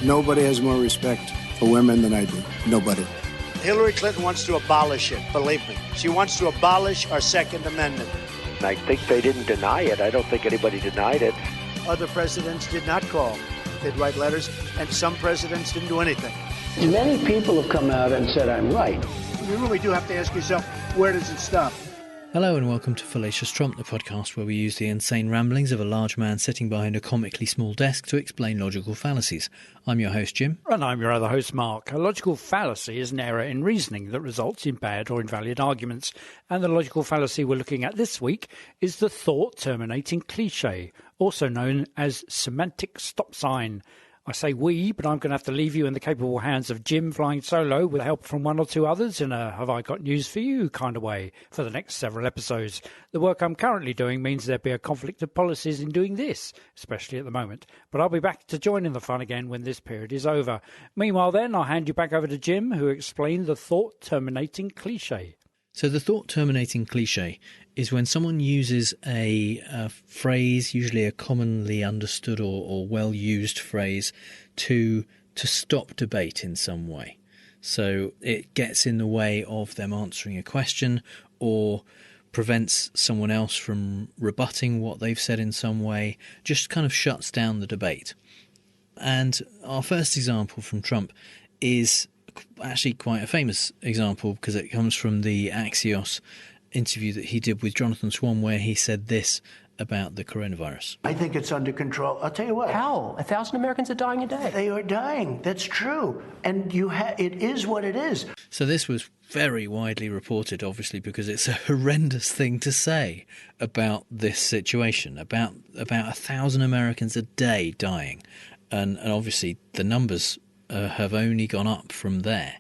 Nobody has more respect for women than I do. Nobody. Hillary Clinton wants to abolish it, believe me. She wants to abolish our Second Amendment. I think they didn't deny it. I don't think anybody denied it. Other presidents did not call. They'd write letters, and some presidents didn't do anything. Many people have come out and said I'm right. You really do have to ask yourself, where does it stop? Hello and welcome to Fallacious Trump, the podcast where we use the insane ramblings of a large man sitting behind a comically small desk to explain logical fallacies. I'm your host, Jim. And I'm your other host, Mark. A logical fallacy is an error in reasoning that results in bad or invalid arguments. And the logical fallacy we're looking at this week is the thought-terminating cliché, also known as semantic stop sign. I say we, but I'm going to have to leave you in the capable hands of Jim flying solo with help from one or two others in a have I got news for you kind of way for the next several episodes. The work I'm currently doing means there'd be a conflict of policies in doing this, especially at the moment. But I'll be back to join in the fun again when this period is over. Meanwhile then, I'll hand you back over to Jim, who explained the thought-terminating cliché. So the thought-terminating cliché is when someone uses a phrase, usually a commonly understood or well-used phrase, to stop debate in some way. So it gets in the way of them answering a question or prevents someone else from rebutting what they've said in some way, just kind of shuts down the debate. And our first example from Trump is actually quite a famous example because it comes from the Axios interview that he did with Jonathan Swan, where he said this about the coronavirus. I think it's under control. I'll tell you what. How? 1,000 Americans are dying a day. They are dying. That's true. And it is what it is. So this was very widely reported, obviously, because it's a horrendous thing to say about this situation, about 1,000 Americans a day dying. And obviously the numbers have only gone up from there.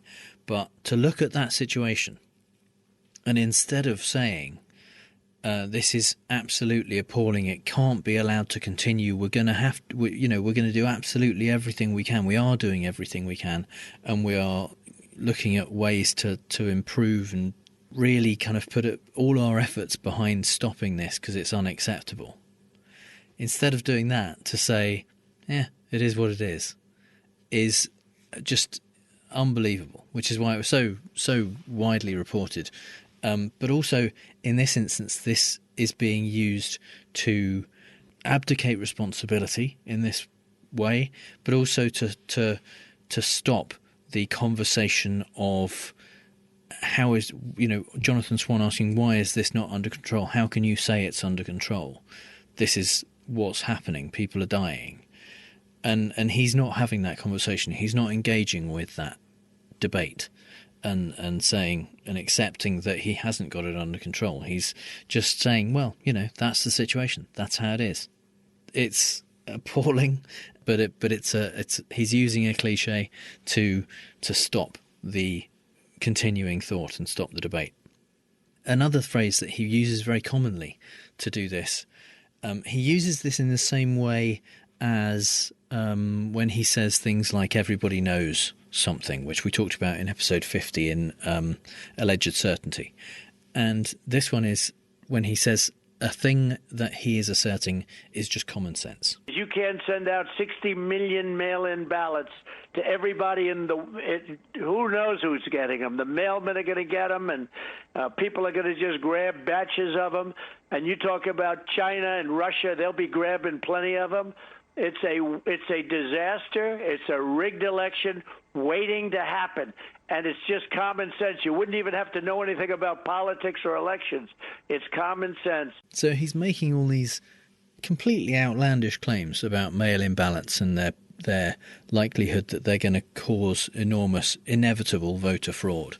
But to look at that situation, and instead of saying, this is absolutely appalling, it can't be allowed to continue, we're going to do absolutely everything we can. We are doing everything we can, and we are looking at ways to improve and really kind of put all our efforts behind stopping this because it's unacceptable. Instead of doing that, to say, it is what it is just unbelievable, which is why it was so widely reported. But also, in this instance, this is being used to abdicate responsibility in this way, but also to stop the conversation of how is, Jonathan Swan asking, why is this not under control? How can you say it's under control? This is what's happening. People are dying. And he's not having that conversation. He's not engaging with that debate and saying and accepting that he hasn't got it under control. He's just saying, well, that's the situation. That's how it is. It's appalling, but he's using a cliche to stop the continuing thought and stop the debate. Another phrase that he uses very commonly to do this, he uses this in the same way as when he says things like everybody knows something, which we talked about in episode 50 in Alleged Certainty. And this one is when he says a thing that he is asserting is just common sense. You can't send out 60 million mail-in ballots to everybody who knows who's getting them. The mailmen are going to get them, and people are going to just grab batches of them. And you talk about China and Russia, they'll be grabbing plenty of them. It's a disaster. It's a rigged election waiting to happen. And it's just common sense. You wouldn't even have to know anything about politics or elections. It's common sense. So he's making all these completely outlandish claims about mail-in ballots and their likelihood that they're going to cause enormous, inevitable voter fraud.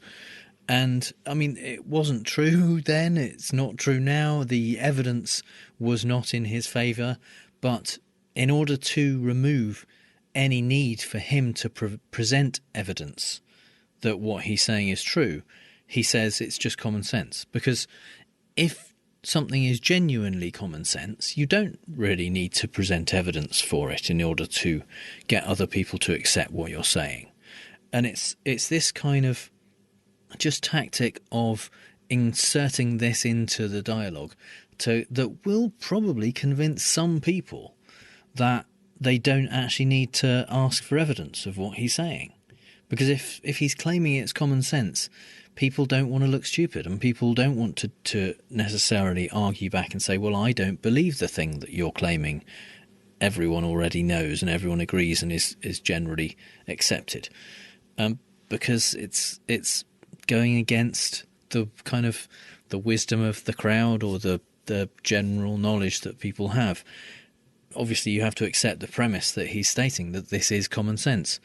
And, I mean, it wasn't true then. It's not true now. The evidence was not in his favour. But in order to remove any need for him to present evidence that what he's saying is true, he says it's just common sense. Because if something is genuinely common sense, you don't really need to present evidence for it in order to get other people to accept what you're saying. And it's this kind of just tactic of inserting this into the dialogue that will probably convince some people that they don't actually need to ask for evidence of what he's saying. Because if he's claiming it's common sense, people don't want to look stupid, and people don't want to necessarily argue back and say, well, I don't believe the thing that you're claiming everyone already knows and everyone agrees and is generally accepted. Because it's going against the kind of the wisdom of the crowd or the general knowledge that people have. Obviously, you have to accept the premise that he's stating, that this is common sense.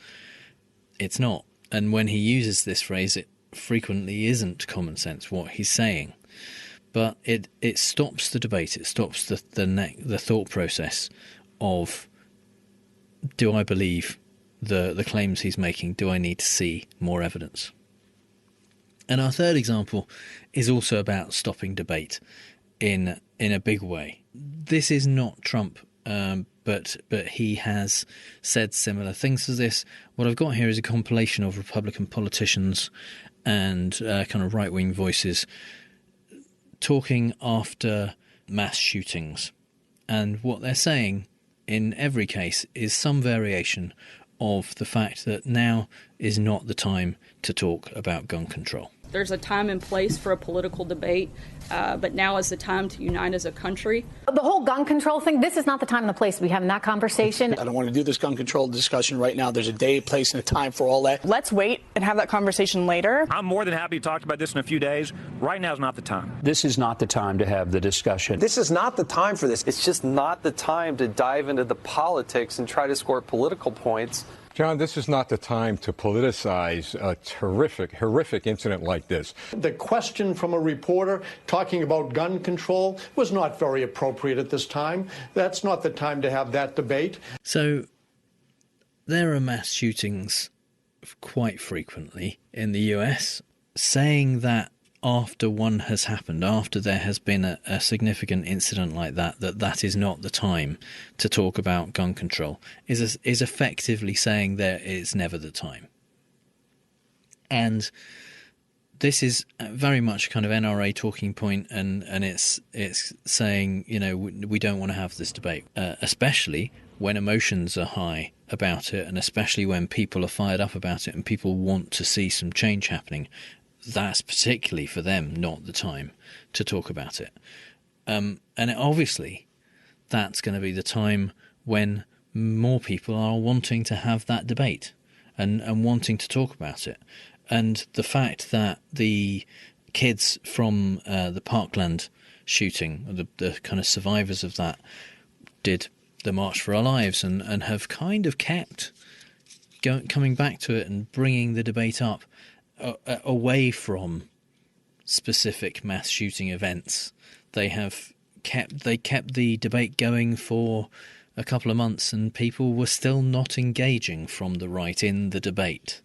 It's not. And when he uses this phrase, it frequently isn't common sense what he's saying. But it stops the debate. It stops the thought process of, do I believe the claims he's making? Do I need to see more evidence? And our third example is also about stopping debate in a big way. This is not Trump, but he has said similar things to this. What I've got here is a compilation of Republican politicians and kind of right-wing voices talking after mass shootings. And what they're saying in every case is some variation of the fact that now is not the time to talk about gun control. There's a time and place for a political debate, but now is the time to unite as a country. The whole gun control thing, this is not the time and the place to be having that conversation. I don't want to do this gun control discussion right now. There's a day, place, and a time for all that. Let's wait and have that conversation later. I'm more than happy to talk about this in a few days. Right now is not the time. This is not the time to have the discussion. This is not the time for this. It's just not the time to dive into the politics and try to score political points. John, this is not the time to politicize a horrific incident like this. The question from a reporter talking about gun control was not very appropriate at this time. That's not the time to have that debate. So there are mass shootings quite frequently in the US. Saying that after one has happened, after there has been a significant incident like that is not the time to talk about gun control is effectively saying there is never the time. And this is very much kind of NRA talking point, and it's saying, you know, we don't want to have this debate, especially when emotions are high about it, and especially when people are fired up about it and people want to see some change happening. That's particularly for them not the time to talk about it. And obviously that's going to be the time when more people are wanting to have that debate and wanting to talk about it. And the fact that the kids from the Parkland shooting, the kind of survivors of that, did the March for Our Lives and have kind of kept coming back to it and bringing the debate up away from specific mass shooting events. They kept the debate going for a couple of months, and people were still not engaging from the right in the debate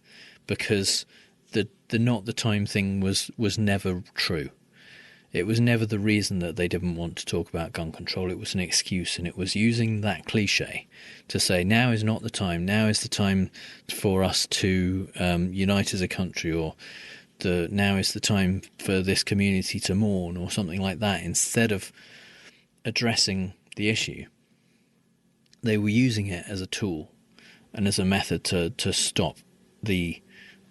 because the not the time thing was never true. It was never the reason that they didn't want to talk about gun control. It was an excuse, and it was using that cliche to say now is not the time. Now is the time for us to unite as a country, or now is the time for this community to mourn, or something like that. Instead of addressing the issue, they were using it as a tool and as a method to stop the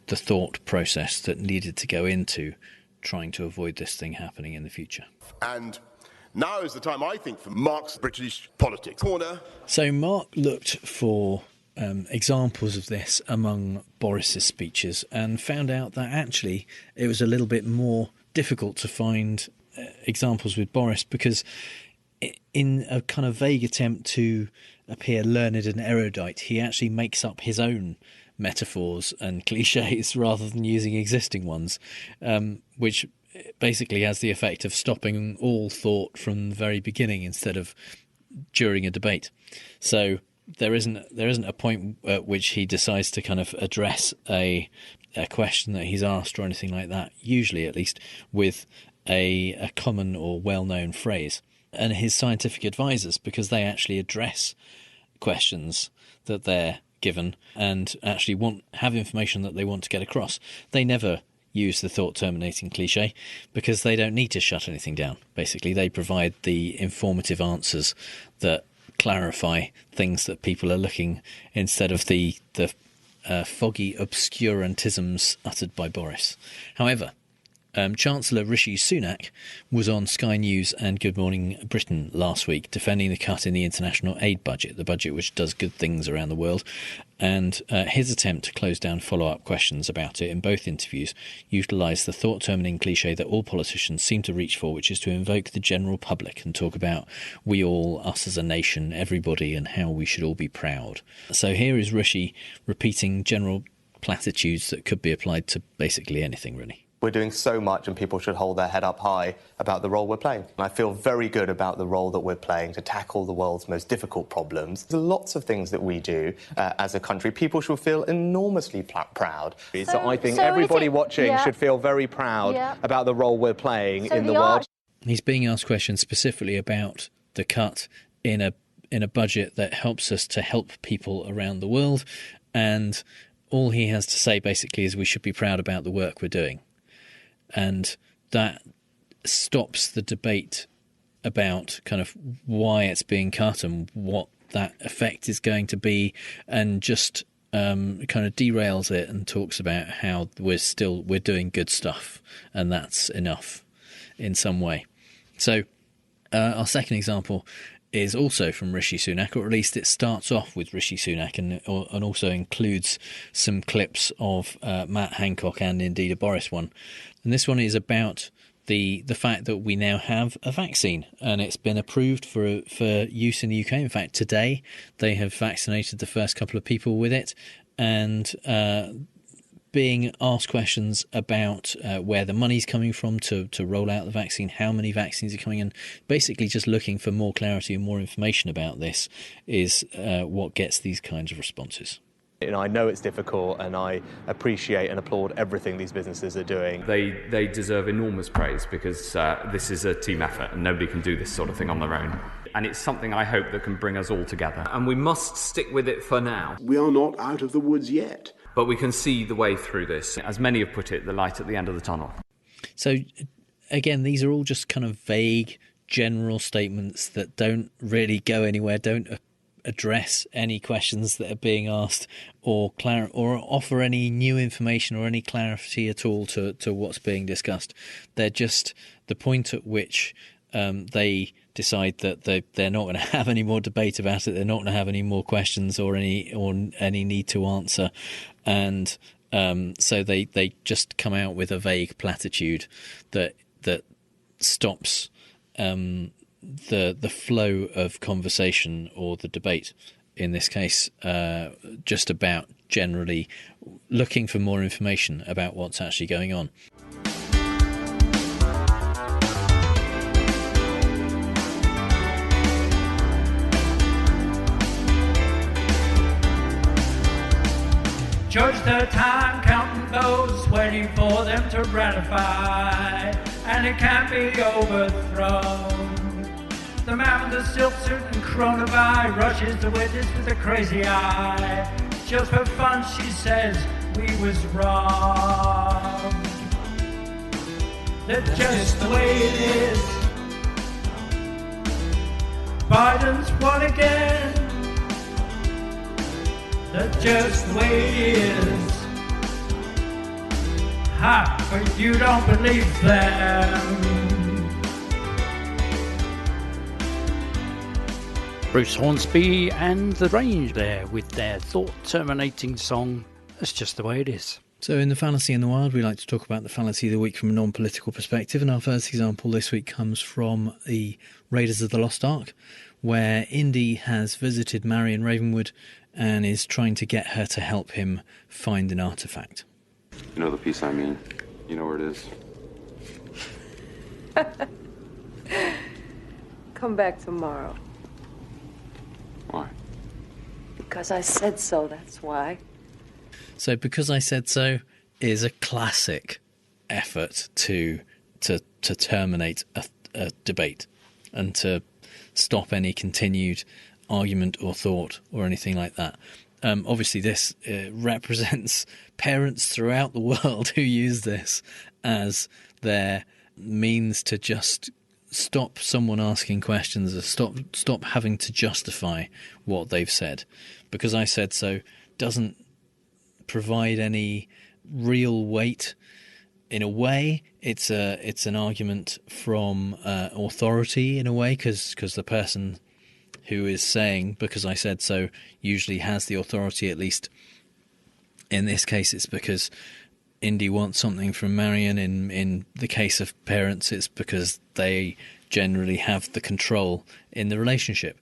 thought process that needed to go into trying to avoid this thing happening in the future. And now is the time, I think, for Mark's British politics corner. So Mark looked for examples of this among Boris's speeches and found out that actually it was a little bit more difficult to find examples with Boris, because in a kind of vague attempt to appear learned and erudite, he actually makes up his own metaphors and cliches rather than using existing ones, which basically has the effect of stopping all thought from the very beginning instead of during a debate. So there isn't a point at which he decides to kind of address a question that he's asked or anything like that, usually at least with a common or well-known phrase. And his scientific advisors, because they actually address questions that they're given and actually have information that they want to get across, they never use the thought-terminating cliché because they don't need to shut anything down. Basically, they provide the informative answers that clarify things that people are looking, instead of the foggy obscurantisms uttered by Boris. However, Chancellor Rishi Sunak was on Sky News and Good Morning Britain last week defending the cut in the international aid budget, the budget which does good things around the world, and his attempt to close down follow-up questions about it in both interviews utilised the thought-terminating cliché that all politicians seem to reach for, which is to invoke the general public and talk about we all, us as a nation, everybody, and how we should all be proud. So here is Rishi repeating general platitudes that could be applied to basically anything, really. We're doing so much and people should hold their head up high about the role we're playing. And I feel very good about the role that we're playing to tackle the world's most difficult problems. There's lots of things that we do as a country. People should feel enormously proud. So I think everybody watching should feel very proud about the role we're playing in the world. He's being asked questions specifically about the cut in a budget that helps us to help people around the world. And all he has to say basically is we should be proud about the work we're doing. And that stops the debate about kind of why it's being cut and what that effect is going to be, and just kind of derails it and talks about how we're doing good stuff, and that's enough in some way. So our second example is also from Rishi Sunak, or at least it starts off with Rishi Sunak and also includes some clips of Matt Hancock and indeed a Boris one. And this one is about the fact that we now have a vaccine, and it's been approved for use in the UK. In fact, today they have vaccinated the first couple of people with it, and being asked questions about where the money's coming from to roll out the vaccine, how many vaccines are coming in, basically just looking for more clarity and more information about this is what gets these kinds of responses. And I know it's difficult, and I appreciate and applaud everything these businesses are doing. They deserve enormous praise, because this is a team effort and nobody can do this sort of thing on their own. And it's something I hope that can bring us all together. And we must stick with it for now. We are not out of the woods yet. But we can see the way through this. As many have put it, the light at the end of the tunnel. So, again, these are all just kind of vague, general statements that don't really go anywhere, don't address any questions that are being asked, or offer any new information or any clarity at all to what's being discussed. They're just the point at which they decide that they're not going to have any more debate about it. They're not going to have any more questions or any need to answer, and so they just come out with a vague platitude that stops the flow of conversation, or the debate in this case, just about generally looking for more information about what's actually going on. Judge the time, counting those, waiting for them to ratify, and it can't be overthrown. The man with the silk suit and coronavirus rushes the witness with a crazy eye. Just for fun, she says, we was wrong. That's just the way it is. Biden's won again. That's just the way it is. Ha, but you don't believe them. Bruce Hornsby and The Range there with their thought-terminating song, That's Just the Way It Is. So in the Fallacy in the Wild, we like to talk about the fallacy of the week from a non-political perspective, and our first example this week comes from the Raiders of the Lost Ark, where Indy has visited Marion Ravenwood and is trying to get her to help him find an artifact. You know the piece I mean. You know where it is. Come back tomorrow. Why? Because I said so, that's why. So Because I Said So is a classic effort to terminate a debate and to stop any continued argument or thought or anything like that. Obviously, this represents parents throughout the world who use this as their means to just stop someone asking questions, or stop having to justify what they've said. Because I said so doesn't provide any real weight. In a way, it's an argument from authority in a way, because the person who is saying because I said so usually has the authority. At least in this case, it's because Indy wants something from Marion. In the case of parents, it's because they generally have the control in the relationship.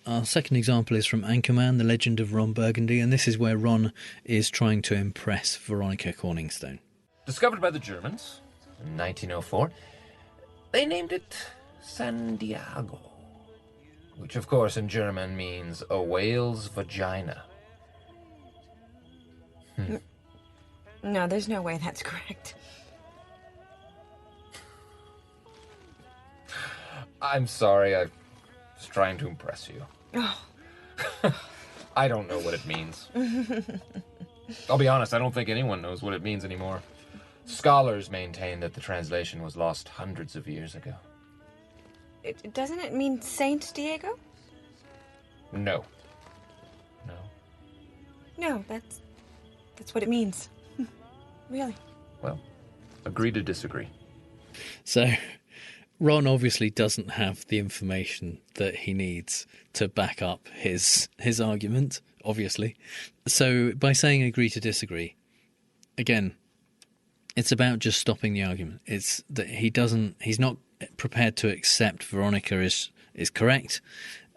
Our second example is from Anchorman, The Legend of Ron Burgundy, and this is where Ron is trying to impress Veronica Corningstone. Discovered by the Germans in 1904, they named it San Diego, which of course in German means a whale's vagina. No, there's no way that's correct. I'm sorry, I was trying to impress you. Oh. I don't know what it means. I'll be honest, I don't think anyone knows what it means anymore. Scholars maintain that the translation was lost hundreds of years ago. Doesn't it mean Saint Diego? No. No, that's what it means. Really. Well, agree to disagree. So Ron obviously doesn't have the information that he needs to back up his argument, obviously. So by saying agree to disagree, again, it's about just stopping the argument. It's that he's not prepared to accept Veronica is correct,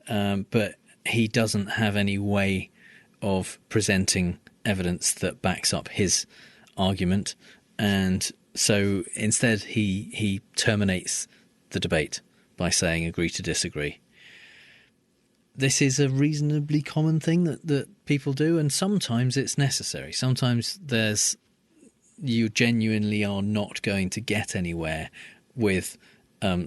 but he doesn't have any way of presenting evidence that backs up his argument, and so instead he terminates the debate by saying agree to disagree. This is a reasonably common thing that people do, and sometimes it's necessary. Sometimes you genuinely are not going to get anywhere with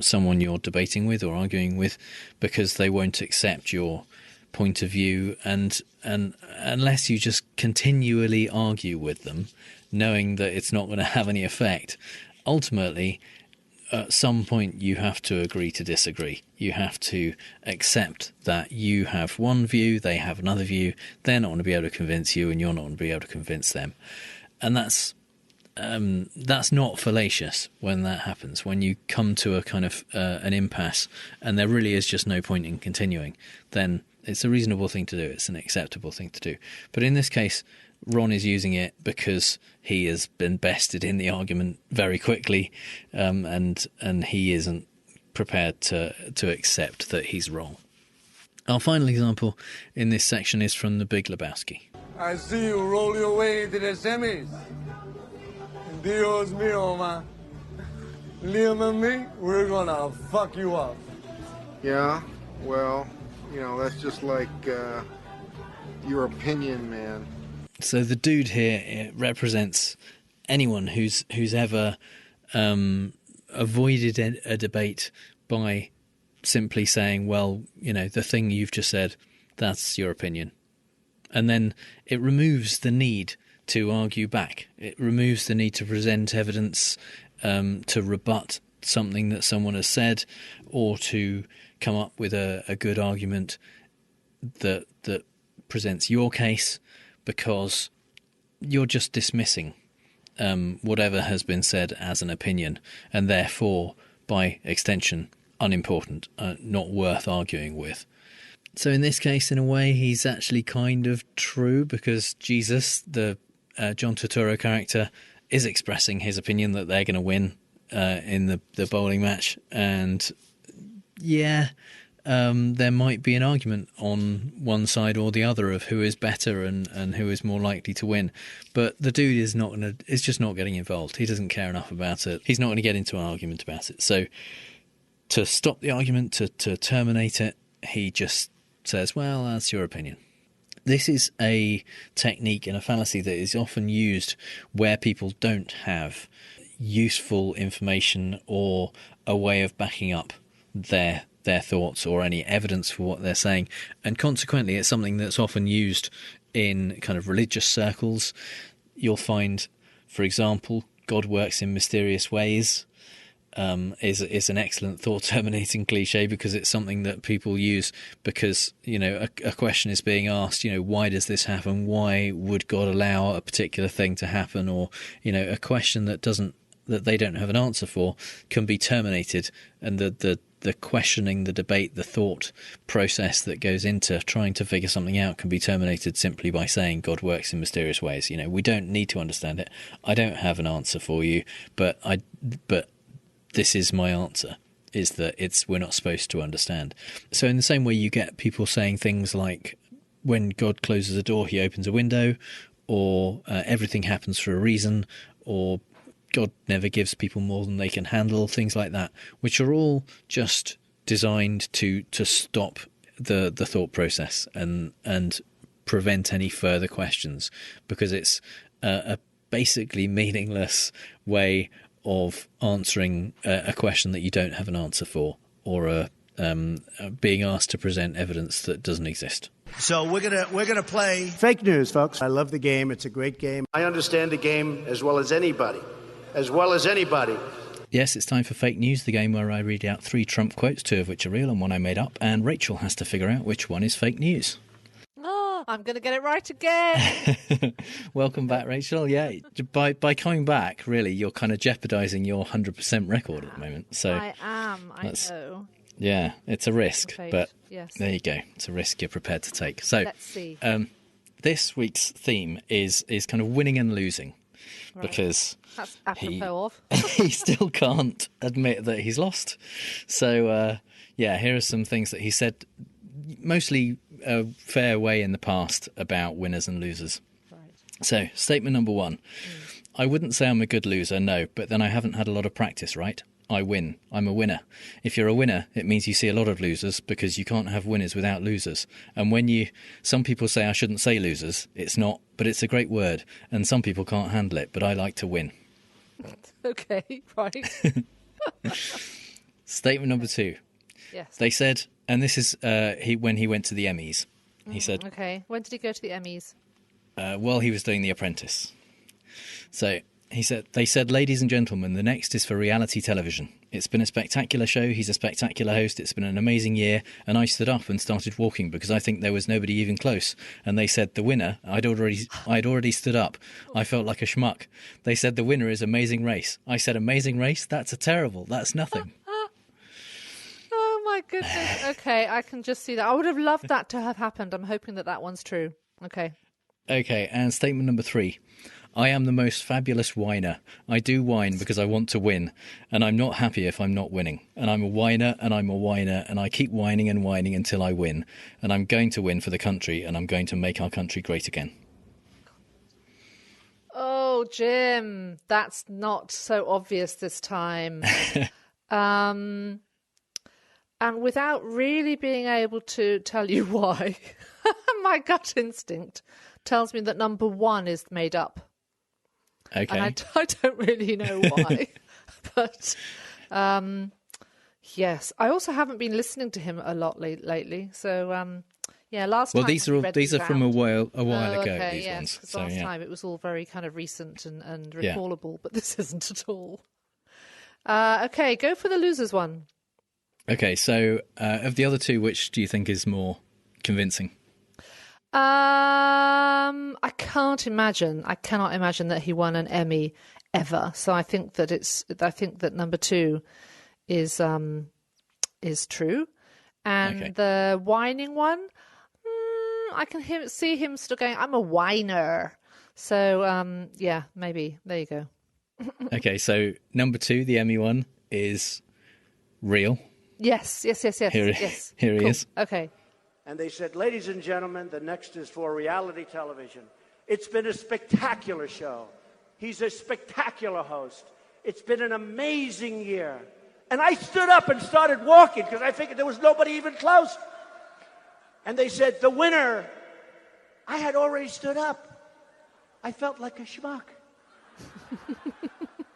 someone you're debating with or arguing with because they won't accept your point of view, and unless you just continually argue with them, knowing that it's not going to have any effect, ultimately at some point you have to agree to disagree. You have to accept that you have one view, they have another view, they're not going to be able to convince you and you're not going to be able to convince them. And that's not fallacious when that happens, when you come to a kind of an impasse and there really is just no point in continuing, then it's a reasonable thing to do, it's an acceptable thing to do. But in this case, Ron is using it because he has been bested in the argument very quickly, and he isn't prepared to accept that he's wrong. Our final example in this section is from The Big Lebowski. I see you roll your way into the semis. Dios mío, man. Liam and me, we're gonna fuck you up. Yeah, well, that's just like your opinion, man. So the dude here represents anyone who's ever avoided a debate by simply saying, well, the thing you've just said, that's your opinion. And then it removes the need to argue back. It removes the need to present evidence to rebut something that someone has said, or to come up with a good argument that presents your case, because you're just dismissing whatever has been said as an opinion, and therefore, by extension, unimportant, not worth arguing with. So in this case, in a way, he's actually kind of true, because Jesus, the John Turturro character, is expressing his opinion that they're going to win in the bowling match. And yeah, there might be an argument on one side or the other of who is better and who is more likely to win. But the dude is just not getting involved. He doesn't care enough about it. He's not going to get into an argument about it. So to stop the argument, to terminate it, he just says, well, that's your opinion. This is a technique and a fallacy that is often used where people don't have useful information or a way of backing up their thoughts or any evidence for what they're saying. And consequently, it's something that's often used in kind of religious circles. You'll find, for example, God works in mysterious ways. is an excellent thought-terminating cliche, because it's something that people use because, a question is being asked, why does this happen? Why would God allow a particular thing to happen? Or, a question that they don't have an answer for can be terminated, and the questioning, the debate, the thought process that goes into trying to figure something out can be terminated simply by saying God works in mysterious ways. We don't need to understand it. I don't have an answer for you, but this is my answer, is that we're not supposed to understand. So in the same way, you get people saying things like, when God closes a door, he opens a window, or everything happens for a reason, or God never gives people more than they can handle, things like that, which are all just designed to stop the thought process and prevent any further questions, because it's a basically meaningless way of answering a question that you don't have an answer for, or being asked to present evidence that doesn't exist. So we're gonna play fake news, folks. I love the game. It's a great game. I understand the game as well as anybody. As well as anybody. Yes, it's time for Fake News, the game where I read out 3 Trump quotes, 2 of which are real and 1 I made up, and Rachel has to figure out which one is fake news. Oh, I'm going to get it right again. Welcome back, Rachel. Yeah, by coming back, really, you're kind of jeopardising your 100% record at the moment. So I am, I know. Yeah, it's a risk, but yes. There you go. It's a risk you're prepared to take. So let's see. This week's theme is kind of winning and losing. Right. Because that's apropos of. he still can't admit that he's lost. So, here are some things that he said, mostly a fair way in the past, about winners and losers. Right. So, statement number 1. I wouldn't say I'm a good loser, no, but then I haven't had a lot of practice, right? I win. I'm a winner. If you're a winner, it means you see a lot of losers, because you can't have winners without losers. And some people say I shouldn't say losers, it's not, but it's a great word, and some people can't handle it, but I like to win. Okay, right. Statement number 2. Yes. They said, and this is when he went to the Emmys, he said... Okay, when did he go to the Emmys? While he was doing The Apprentice. So... They said, ladies and gentlemen, the next is for reality television. It's been a spectacular show. He's a spectacular host. It's been an amazing year. And I stood up and started walking because I think there was nobody even close. And they said the winner, I'd already stood up. I felt like a schmuck. They said the winner is Amazing Race. I said, Amazing Race? That's that's nothing. Oh my goodness. Okay, I can just see that. I would have loved that to have happened. I'm hoping that one's true. Okay. Okay, and statement number 3. I am the most fabulous whiner. I do whine because I want to win, and I'm not happy if I'm not winning. And I'm a whiner, and I'm a whiner, and I keep whining and whining until I win. And I'm going to win for the country, and I'm going to make our country great again. Oh, Jim, that's not so obvious this time. And without really being able to tell you why, my gut instinct tells me that number 1 is made up. Okay. And I don't really know why. But, yes. I also haven't been listening to him a lot lately. So, last time... Well, these are from a while ago, okay, these yes, ones. So, last time it was all very kind of recent and recallable, but this isn't at all. Okay, go for the losers one. Okay, so of the other 2, which do you think is more convincing? I cannot imagine that he won an Emmy ever. So I think that number 2 is true. And the whining one, I can see him still going, I'm a whiner. So, maybe. There you go. Okay, so number 2, the Emmy one, is real. Yes. Here he is. Okay. And they said, ladies and gentlemen, the next is for reality television. It's been a spectacular show. He's a spectacular host. It's been an amazing year. And I stood up and started walking because I figured there was nobody even close. And they said, the winner. I had already stood up. I felt like a schmuck.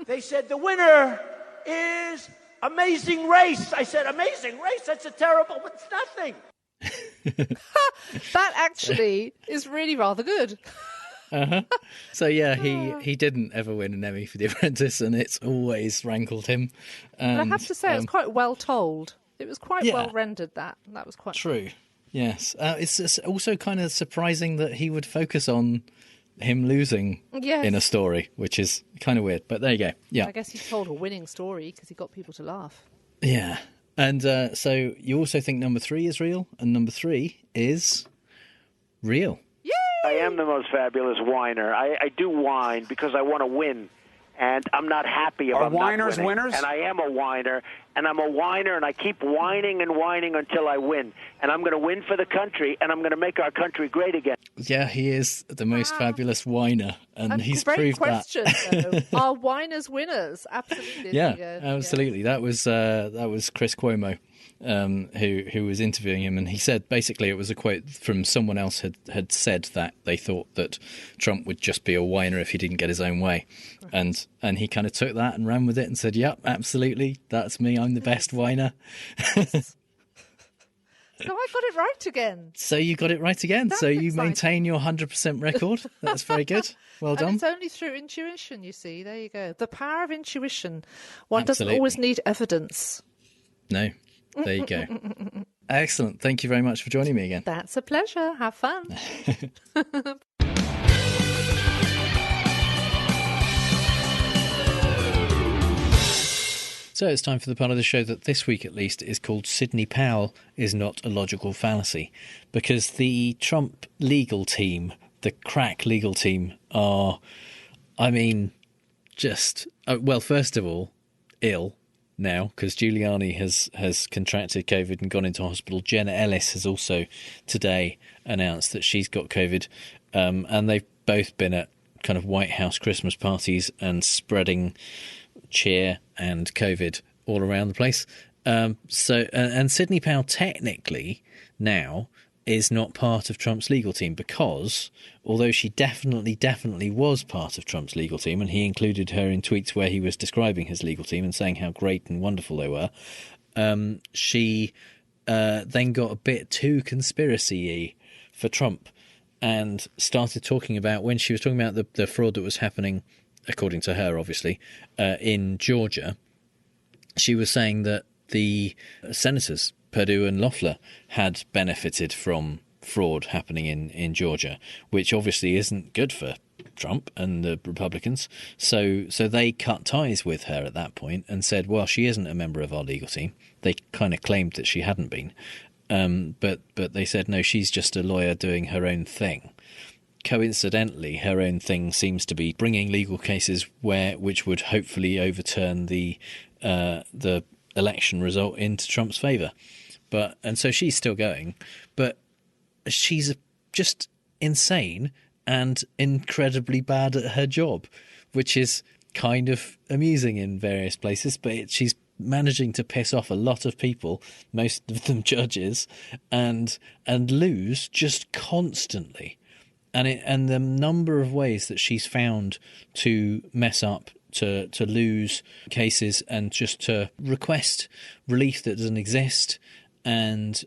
They said, the winner is Amazing Race. I said, Amazing Race? That's a terrible, it's nothing. That actually is really rather good. So yeah, he didn't ever win an Emmy for The Apprentice, and it's always rankled him. And, But I have to say, it's quite well told. It was quite well rendered. That was quite true. Yes, it's also kind of surprising that he would focus on him losing in a story, which is kind of weird. But there you go. Yeah, I guess he told a winning story because he got people to laugh. Yeah, and so you also think number 3 is real, and number 3 is real. I am the most fabulous whiner. I do whine because I want to win, and I'm not happy about not whiners winning. winners? And I am a whiner, and I'm a whiner, and I keep whining and whining until I win. And I'm going to win for the country, and I'm going to make our country great again. Yeah, he is the most fabulous whiner, and he's great proved question, that. though. Are whiners winners? Absolutely. Yeah, absolutely. That was Chris Cuomo, who was interviewing him, and he said basically it was a quote from someone else had said that they thought that Trump would just be a whiner if he didn't get his own way, and he kind of took that and ran with it and said, "Yep, absolutely, that's me. I'm the best whiner." So I got it right again. So you got it right again. So you maintain your 100% record. That's very good. Well done. And it's only through intuition, you see. There you go. The power of intuition. One Absolutely. doesn't always need evidence. No. There you go. Excellent. Thank you very much for joining me again. That's a pleasure. Have fun. So it's time for the part of the show that this week at least is called Sidney Powell is Not a Logical Fallacy, because the Trump legal team, the crack legal team, are, I mean, just, well, first of all, ill now because Giuliani has contracted COVID and gone into hospital. Jenna Ellis has also today announced that she's got COVID, and they've both been at kind of White House Christmas parties and spreading cheer and COVID all around the place. So Sidney Powell technically now is not part of Trump's legal team, because although she definitely was part of Trump's legal team, and he included her in tweets where he was describing his legal team and saying how great and wonderful they were, she then got a bit too conspiracy-y for Trump and started talking about, when she was talking about the fraud that was happening, according to her, obviously, in Georgia, she was saying that the senators, Perdue and Loeffler, had benefited from fraud happening in Georgia, which obviously isn't good for Trump and the Republicans. So they cut ties with her at that point and said, well, she isn't a member of our legal team. They kind of claimed that she hadn't been. But they said, no, she's just a lawyer doing her own thing. Coincidentally, her own thing seems to be bringing legal cases which would hopefully overturn the election result into Trump's favour. And so she's still going, but she's just insane and incredibly bad at her job, which is kind of amusing in various places. But she's managing to piss off a lot of people, most of them judges, and lose just constantly. And the number of ways that she's found to mess up, to lose cases, and just to request relief that doesn't exist, and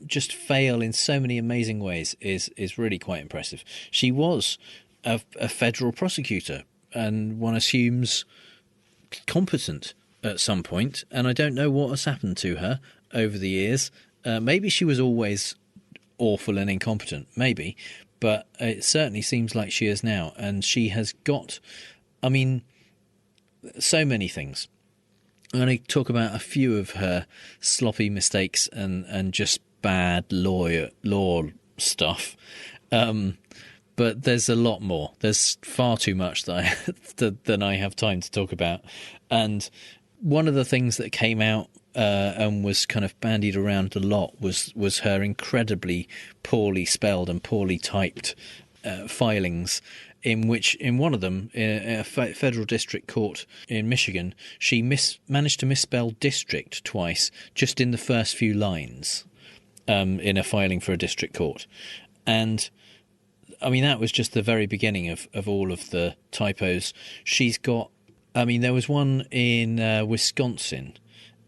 just fail in so many amazing ways is really quite impressive. She was a federal prosecutor, and one assumes competent at some point, and I don't know what has happened to her over the years. Maybe she was always awful and incompetent, maybe, but it certainly seems like she is now, and she has got, I mean, so many things. I'm going to talk about a few of her sloppy mistakes and just bad law stuff. But there's a lot more. There's far too much than I have time to talk about. And one of the things that came out and was kind of bandied around a lot was her incredibly poorly spelled and poorly typed filings, in one of them, in a federal district court in Michigan, she managed to misspell district twice just in the first few lines in a filing for a district court. And I mean, that was just the very beginning of all of the typos. She's got, I mean, there was one in Wisconsin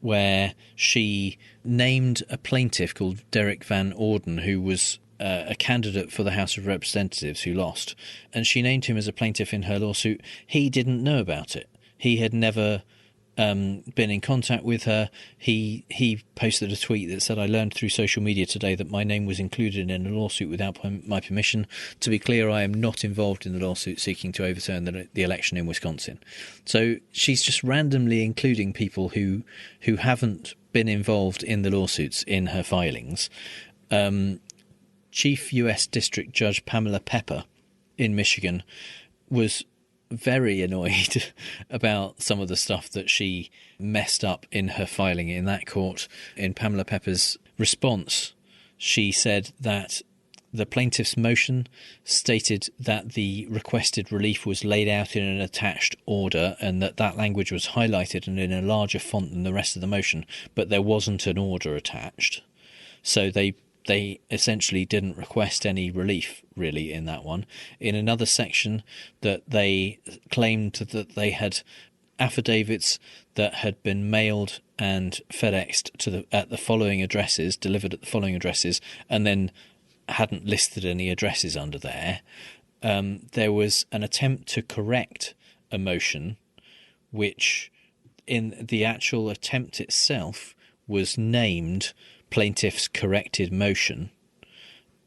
where she named a plaintiff called Derek Van Orden, who was a candidate for the House of Representatives who lost, and she named him as a plaintiff in her lawsuit. He didn't know about it. He had never been in contact with her. He posted a tweet that said, "I learned through social media today that my name was included in a lawsuit without my permission. To be clear, I am not involved in the lawsuit seeking to overturn the election in Wisconsin." So she's just randomly including people who haven't been involved in the lawsuits in her filings. Chief U.S. District Judge Pamela Pepper in Michigan was very annoyed about some of the stuff that she messed up in her filing in that court. In Pamela Pepper's response, she said that the plaintiff's motion stated that the requested relief was laid out in an attached order and that language was highlighted and in a larger font than the rest of the motion, but there wasn't an order attached. So they essentially didn't request any relief, really, in that one. In another section, that they claimed that they had affidavits that had been mailed and FedExed at the following addresses, delivered at the following addresses, and then hadn't listed any addresses under there. There was an attempt to correct a motion, which in the actual attempt itself was named plaintiff's corrected motion,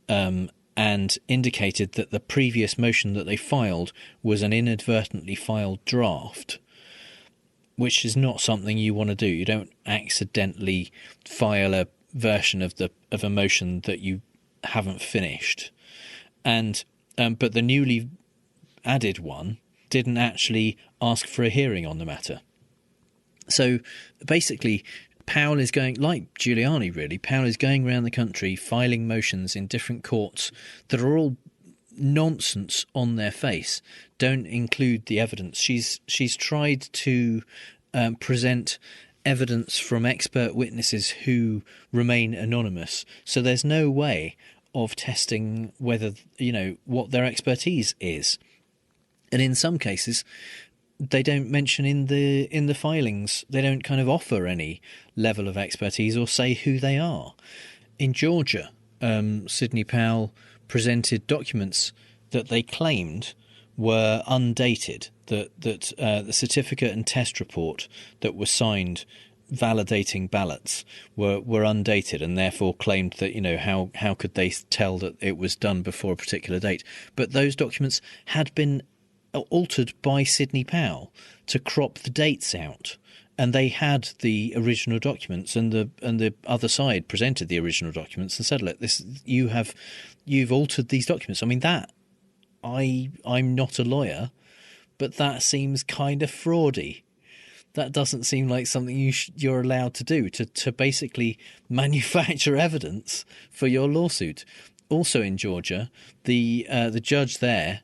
and indicated that the previous motion that they filed was an inadvertently filed draft, which is not something you want to do. You don't accidentally file a version of a motion that you haven't finished. And but the newly added one didn't actually ask for a hearing on the matter. So basically, Powell is going, like Giuliani really, Powell is going around the country filing motions in different courts that are all nonsense on their face, don't include the evidence. She's tried to present evidence from expert witnesses who remain anonymous, so there's no way of testing whether, what their expertise is. And in some cases, they don't mention in the filings, they don't kind of offer any level of expertise or say who they are. In Georgia, Sidney Powell presented documents that they claimed were undated, that the certificate and test report that were signed validating ballots were undated, and therefore claimed that, how could they tell that it was done before a particular date. But those documents had been altered by Sidney Powell to crop the dates out, and they had the original documents, and the other side presented the original documents and said, "Look, you've altered these documents." I mean, that I'm not a lawyer, but that seems kind of fraudy. That doesn't seem like something you're allowed to do, to basically manufacture evidence for your lawsuit. Also in Georgia, the judge there,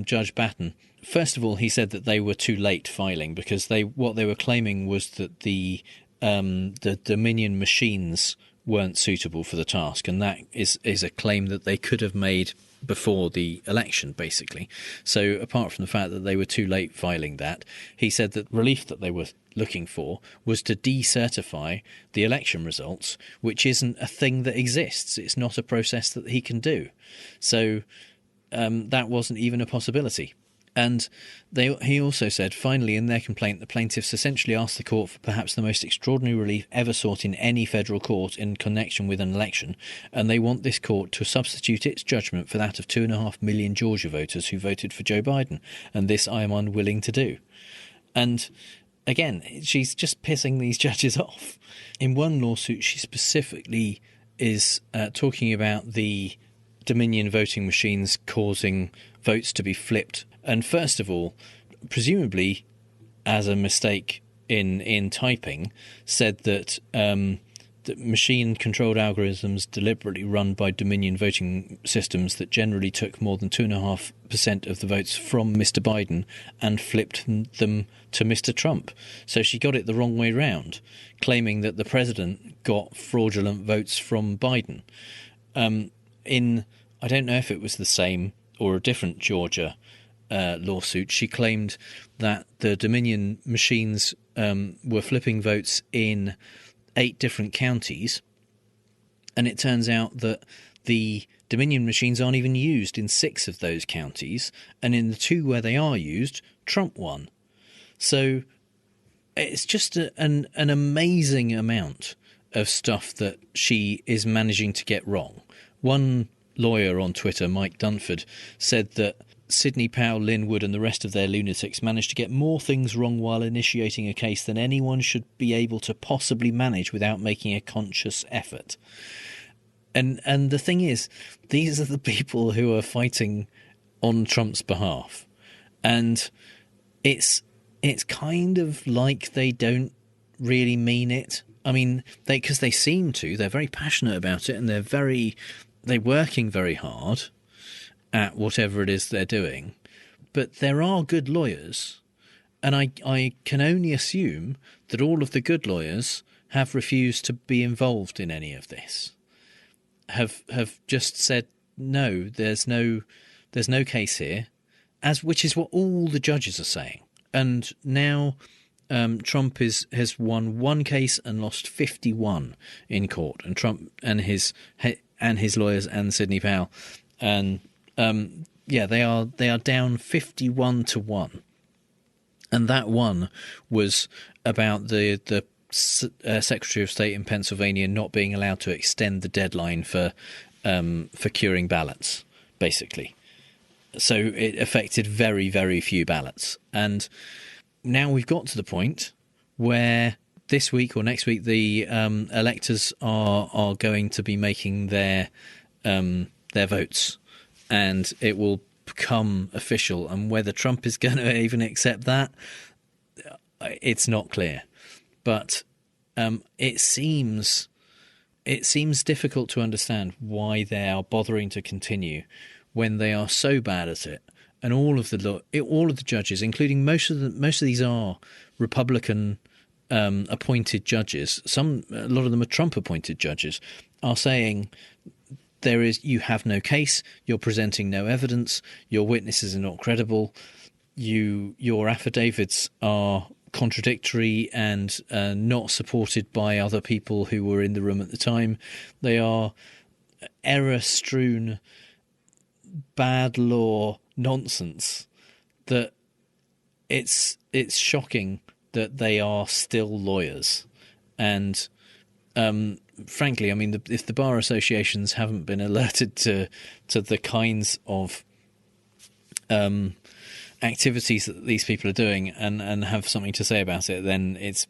Judge Batten, first of all, he said that they were too late filing because what they were claiming was that the Dominion machines weren't suitable for the task, and that is a claim that they could have made before the election, basically. So apart from the fact that they were too late filing that, he said that relief that they were looking for was to decertify the election results, which isn't a thing that exists. It's not a process that he can do. So that wasn't even a possibility. And he also said, finally, in their complaint, the plaintiffs essentially asked the court for perhaps the most extraordinary relief ever sought in any federal court in connection with an election, and they want this court to substitute its judgment for that of 2.5 million Georgia voters who voted for Joe Biden, and this I am unwilling to do. And again, she's just pissing these judges off. In one lawsuit, she specifically is talking about the Dominion voting machines causing votes to be flipped. And first of all, presumably as a mistake in typing, said that machine-controlled algorithms deliberately run by Dominion voting systems that generally took more than 2.5% of the votes from Mr. Biden and flipped them to Mr. Trump. So she got it the wrong way round, claiming that the president got fraudulent votes from Biden. I don't know if it was the same or a different Georgia lawsuit, she claimed that the Dominion machines were flipping votes in 8 different counties, and it turns out that the Dominion machines aren't even used in 6 of those counties, and in the 2 where they are used, Trump won. So it's just an amazing amount of stuff that she is managing to get wrong. One lawyer on Twitter, Mike Dunford, said that Sidney Powell, Lynn Wood and the rest of their lunatics managed to get more things wrong while initiating a case than anyone should be able to possibly manage without making a conscious effort. And the thing is, these are the people who are fighting on Trump's behalf. And it's kind of like they don't really mean it. I mean, because they seem to. They're very passionate about it, and they're working very hard at whatever it is they're doing. But there are good lawyers, and I can only assume that all of the good lawyers have refused to be involved in any of this. Have just said no, there's no case here, which is what all the judges are saying. And now Trump has won 1 case and lost 51 in court, and Trump and his lawyers and Sidney Powell, and they are down 51-1, and that one was about the Secretary of State in Pennsylvania not being allowed to extend the deadline for curing ballots, basically. So it affected very, very few ballots. And now we've got to the point where this week or next week the electors are going to be making their votes, and it will become official. And whether Trump is going to even accept that, it's not clear. But it seems difficult to understand why they are bothering to continue when they are so bad at it, and all of the judges, including most of these are Republican appointed judges. A lot of them are Trump appointed judges, are saying you have no case, you're presenting no evidence, your witnesses are not credible, your affidavits are contradictory and not supported by other people who were in the room at the time. They are error-strewn, bad law nonsense that it's shocking that they are still lawyers. And frankly, I mean, if the bar associations haven't been alerted to the kinds of activities that these people are doing and have something to say about it, then it's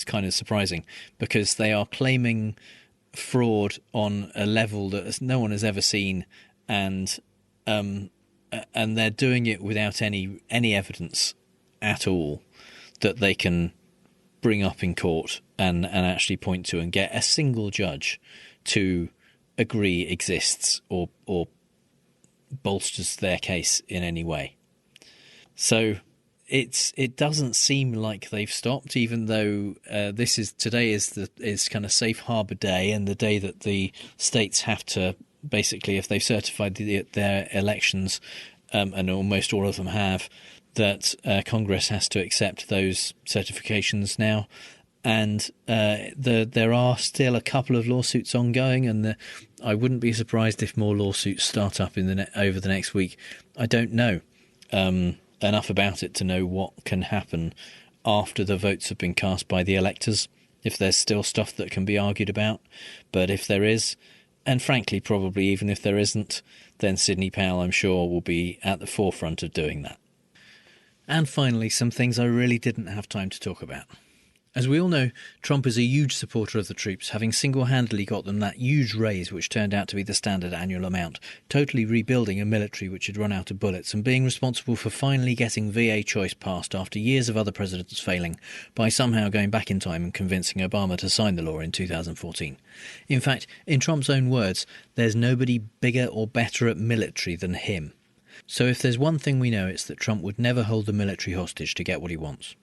kind of surprising, because they are claiming fraud on a level that no one has ever seen, and they're doing it without any evidence at all that they can bring up in court and actually point to and get a single judge to agree exists or bolsters their case in any way. So it doesn't seem like they've stopped, even though today is kind of safe harbor day, and the day that the states have to basically, if they've certified their elections, and almost all of them have, that Congress has to accept those certifications now. And there are still a couple of lawsuits ongoing, and I wouldn't be surprised if more lawsuits start up over the next week. I don't know enough about it to know what can happen after the votes have been cast by the electors, if there's still stuff that can be argued about. But if there is, and frankly probably even if there isn't, then Sidney Powell, I'm sure, will be at the forefront of doing that. And finally, some things I really didn't have time to talk about. As we all know, Trump is a huge supporter of the troops, having single-handedly got them that huge raise which turned out to be the standard annual amount, totally rebuilding a military which had run out of bullets, and being responsible for finally getting VA choice passed after years of other presidents failing, by somehow going back in time and convincing Obama to sign the law in 2014. In fact, in Trump's own words, there's nobody bigger or better at military than him. So if there's one thing we know, it's that Trump would never hold the military hostage to get what he wants.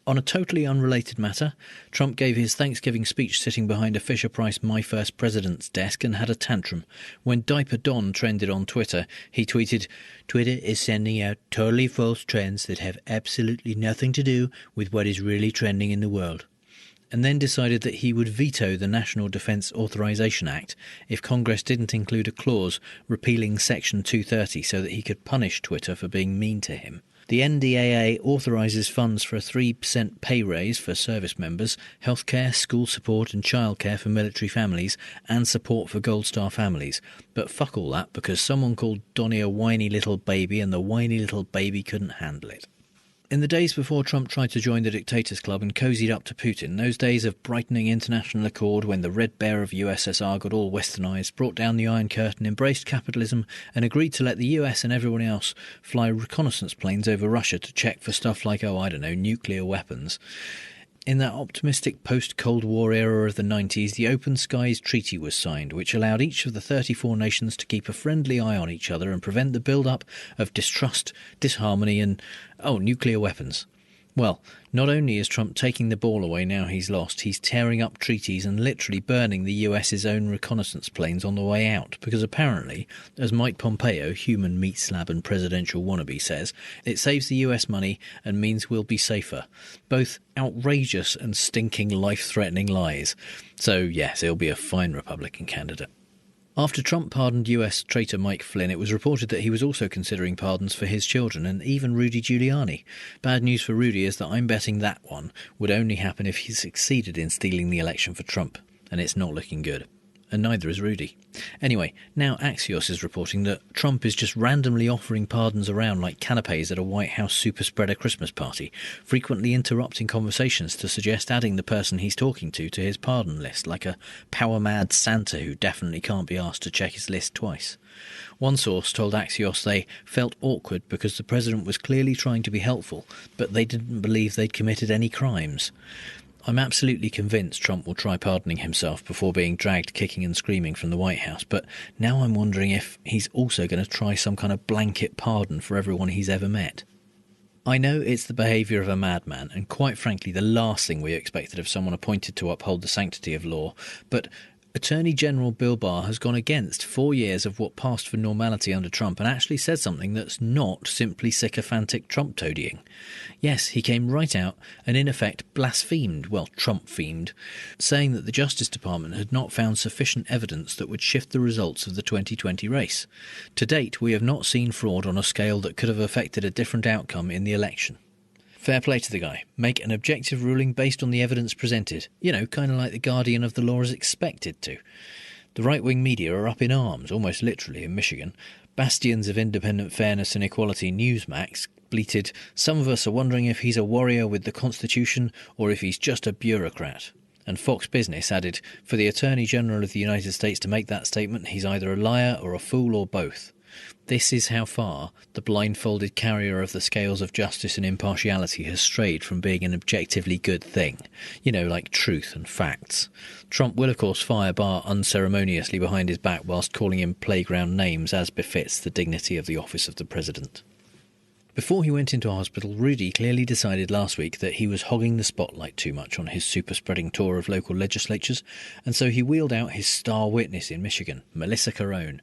On a totally unrelated matter, Trump gave his Thanksgiving speech sitting behind a Fisher-Price My First President's desk and had a tantrum. When Diaper Don trended on Twitter, he tweeted, "Twitter is sending out totally false trends that have absolutely nothing to do with what is really trending in the world." and then decided that he would veto the National Defense Authorization Act if Congress didn't include a clause repealing Section 230 so that he could punish Twitter for being mean to him. The NDAA authorises funds for a 3% pay raise for service members, healthcare, school support and childcare for military families, and support for Gold Star families. But fuck all that, because someone called Donnie a whiny little baby and the whiny little baby couldn't handle it. In the days before Trump tried to join the Dictators Club and cozied up to Putin, those days of brightening international accord when the Red Bear of USSR got all westernised, brought down the Iron Curtain, embraced capitalism and agreed to let the US and everyone else fly reconnaissance planes over Russia to check for stuff like, nuclear weapons. In that optimistic post-Cold War era of the 90s, the Open Skies Treaty was signed, which allowed each of the 34 nations to keep a friendly eye on each other and prevent the build-up of distrust, disharmony and, nuclear weapons. Well, not only is Trump taking the ball away now he's lost, he's tearing up treaties and literally burning the US's own reconnaissance planes on the way out, because apparently, as Mike Pompeo, human meat slab and presidential wannabe, says, it saves the US money and means we'll be safer. Both outrageous and stinking life-threatening lies. So yes, he'll be a fine Republican candidate. After Trump pardoned US traitor Mike Flynn, it was reported that he was also considering pardons for his children and even Rudy Giuliani. Bad news for Rudy is that I'm betting that one would only happen if he succeeded in stealing the election for Trump, and it's not looking good. And neither is Rudy. Anyway, now Axios is reporting that Trump is just randomly offering pardons around like canapes at a White House super-spreader Christmas party, frequently interrupting conversations to suggest adding the person he's talking to his pardon list, like a power-mad Santa who definitely can't be asked to check his list twice. One source told Axios they felt awkward because the president was clearly trying to be helpful, but they didn't believe they'd committed any crimes. I'm absolutely convinced Trump will try pardoning himself before being dragged kicking and screaming from the White House, but now I'm wondering if he's also going to try some kind of blanket pardon for everyone he's ever met. I know it's the behaviour of a madman, and quite frankly the last thing we expected of someone appointed to uphold the sanctity of law, but Attorney General Bill Barr has gone against 4 years of what passed for normality under Trump and actually said something that's not simply sycophantic Trump toadying. Yes, he came right out and in effect blasphemed, Trump-themed, saying that the Justice Department had not found sufficient evidence that would shift the results of the 2020 race. To date, we have not seen fraud on a scale that could have affected a different outcome in the election. Fair play to the guy. Make an objective ruling based on the evidence presented. Kind of like the guardian of the law is expected to. The right-wing media are up in arms, almost literally, in Michigan. Bastions of independent fairness and equality Newsmax bleated, "Some of us are wondering if he's a warrior with the Constitution or if he's just a bureaucrat." And Fox Business added, "For the Attorney General of the United States to make that statement, he's either a liar or a fool or both." This is how far the blindfolded carrier of the scales of justice and impartiality has strayed from being an objectively good thing. Like truth and facts. Trump will of course fire Barr unceremoniously behind his back whilst calling him playground names as befits the dignity of the office of the president. Before he went into hospital, Rudy clearly decided last week that he was hogging the spotlight too much on his super-spreading tour of local legislatures, and so he wheeled out his star witness in Michigan, Melissa Carone.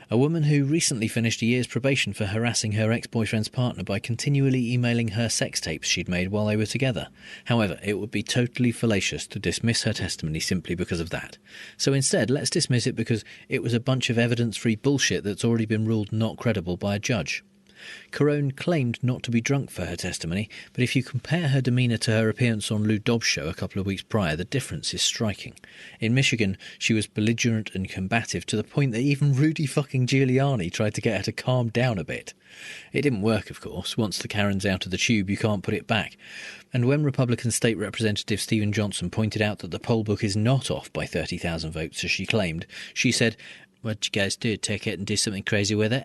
A woman who recently finished a year's probation for harassing her ex-boyfriend's partner by continually emailing her sex tapes she'd made while they were together. However, it would be totally fallacious to dismiss her testimony simply because of that. So instead, let's dismiss it because it was a bunch of evidence-free bullshit that's already been ruled not credible by a judge. Carone claimed not to be drunk for her testimony, but if you compare her demeanour to her appearance on Lou Dobbs' show a couple of weeks prior, the difference is striking. In Michigan, she was belligerent and combative to the point that even Rudy fucking Giuliani tried to get her to calm down a bit. It didn't work, of course. Once the Karen's out of the tube, you can't put it back. And when Republican State Representative Stephen Johnson pointed out that the poll book is not off by 30,000 votes, as she claimed, she said, "What'd you guys do, take it and do something crazy with it?"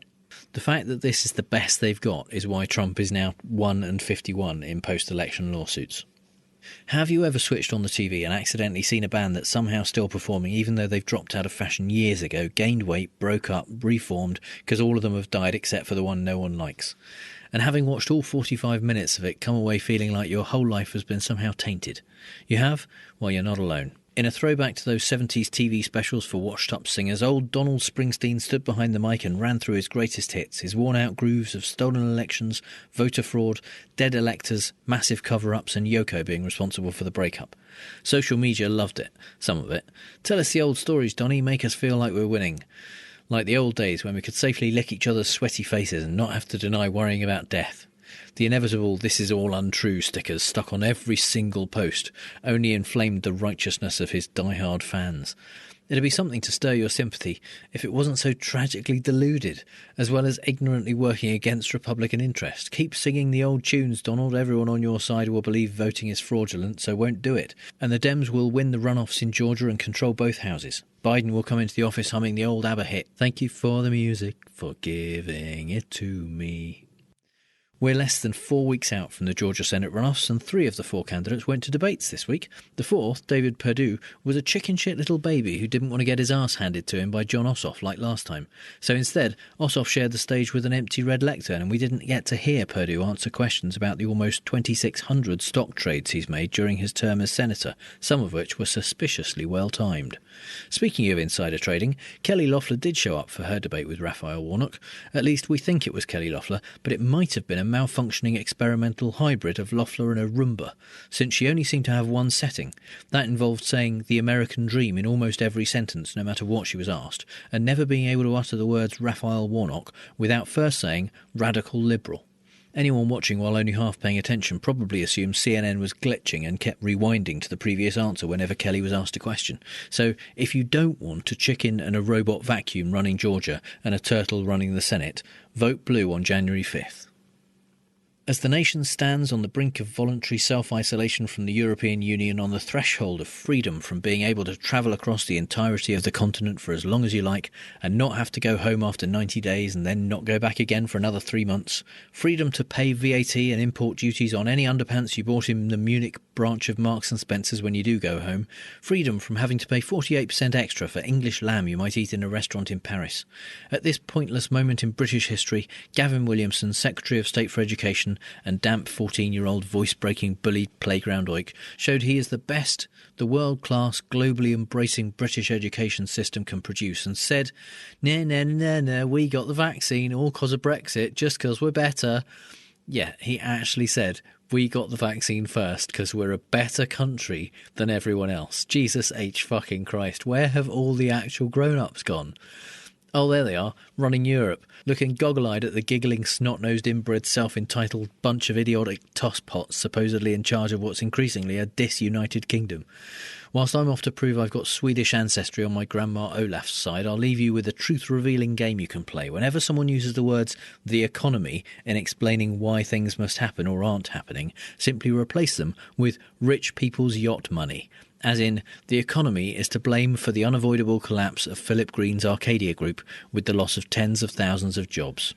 The fact that this is the best they've got is why Trump is now 1-51 in post-election lawsuits. Have you ever switched on the TV and accidentally seen a band that's somehow still performing even though they've dropped out of fashion years ago, gained weight, broke up, reformed, because all of them have died except for the one no one likes? And having watched all 45 minutes of it, come away feeling like your whole life has been somehow tainted. You have? Well, you're not alone. In a throwback to those 70s TV specials for washed-up singers, old Donald Springsteen stood behind the mic and ran through his greatest hits, his worn-out grooves of stolen elections, voter fraud, dead electors, massive cover-ups, and Yoko being responsible for the breakup. Social media loved it, some of it. Tell us the old stories, Donny, make us feel like we're winning. Like the old days when we could safely lick each other's sweaty faces and not have to deny worrying about death. The inevitable "this is all untrue" stickers stuck on every single post only inflamed the righteousness of his die-hard fans. It'd be something to stir your sympathy if it wasn't so tragically deluded, as well as ignorantly working against Republican interest. Keep singing the old tunes, Donald. Everyone on your side will believe voting is fraudulent, so won't do it. And the Dems will win the runoffs in Georgia and control both houses. Biden will come into the office humming the old ABBA hit, "Thank you for the music, for giving it to me." We're less than 4 weeks out from the Georgia Senate runoffs, and 3 of the 4 candidates went to debates this week. The 4th, David Perdue, was a chicken shit little baby who didn't want to get his arse handed to him by John Ossoff like last time. So instead, Ossoff shared the stage with an empty red lectern, and we didn't get to hear Perdue answer questions about the almost 2,600 stock trades he's made during his term as senator, some of which were suspiciously well-timed. Speaking of insider trading, Kelly Loeffler did show up for her debate with Raphael Warnock. At least we think it was Kelly Loeffler, but it might have been a malfunctioning experimental hybrid of Loeffler and a Roomba, since she only seemed to have one setting. That involved saying the American dream in almost every sentence, no matter what she was asked, and never being able to utter the words Raphael Warnock without first saying radical liberal. Anyone watching while only half paying attention probably assumed CNN was glitching and kept rewinding to the previous answer whenever Kelly was asked a question. So if you don't want a chicken and a robot vacuum running Georgia and a turtle running the Senate, vote blue on January 5th. As the nation stands on the brink of voluntary self-isolation from the European Union, on the threshold of freedom from being able to travel across the entirety of the continent for as long as you like and not have to go home after 90 days and then not go back again for another 3 months, freedom to pay VAT and import duties on any underpants you bought in the Munich branch of Marks & Spencer's when you do go home, freedom from having to pay 48% extra for English lamb you might eat in a restaurant in Paris. At this pointless moment in British history, Gavin Williamson, Secretary of State for Education, and damp 14-year-old voice-breaking bullied playground oik, showed he is the best the world-class, globally embracing British education system can produce, and said, no, we got the vaccine all cause of Brexit, just cause we're better. Yeah, he actually said, we got the vaccine first because we're a better country than everyone else. Jesus H. fucking Christ, where have all the actual grown-ups gone? Oh, there they are, running Europe, looking goggle-eyed at the giggling, snot-nosed, inbred, self-entitled bunch of idiotic tosspots supposedly in charge of what's increasingly a disunited kingdom. Whilst I'm off to prove I've got Swedish ancestry on my Grandma Olaf's side, I'll leave you with a truth-revealing game you can play. Whenever someone uses the words "the economy" in explaining why things must happen or aren't happening, simply replace them with "rich people's yacht money." As in, the economy is to blame for the unavoidable collapse of Philip Green's Arcadia Group with the loss of tens of thousands of jobs.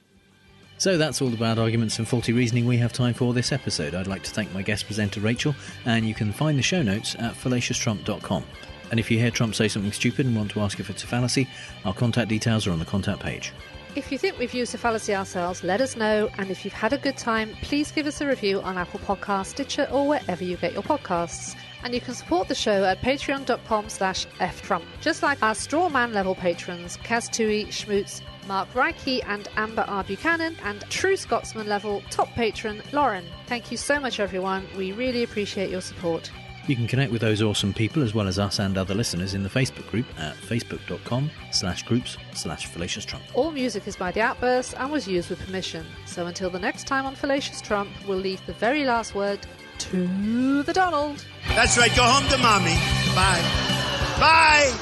So that's all the bad arguments and faulty reasoning we have time for this episode. I'd like to thank my guest presenter Rachel, and you can find the show notes at fallacioustrump.com. And if you hear Trump say something stupid and want to ask if it's a fallacy, our contact details are on the contact page. If you think we've used a fallacy ourselves, let us know, and if you've had a good time, please give us a review on Apple Podcasts, Stitcher, or wherever you get your podcasts. And you can support the show at patreon.com/ftrump. Just like our straw man level patrons, Kaz Tui, Schmutz, Mark Reicke and Amber R. Buchanan, and true Scotsman level top patron Lauren. Thank you so much, everyone. We really appreciate your support. You can connect with those awesome people as well as us and other listeners in the Facebook group at facebook.com/groups/FallaciousTrump. All music is by The Outburst and was used with permission. So until the next time on Fallacious Trump, we'll leave the very last word to the Donald. That's right, go home to mommy. Bye. Bye!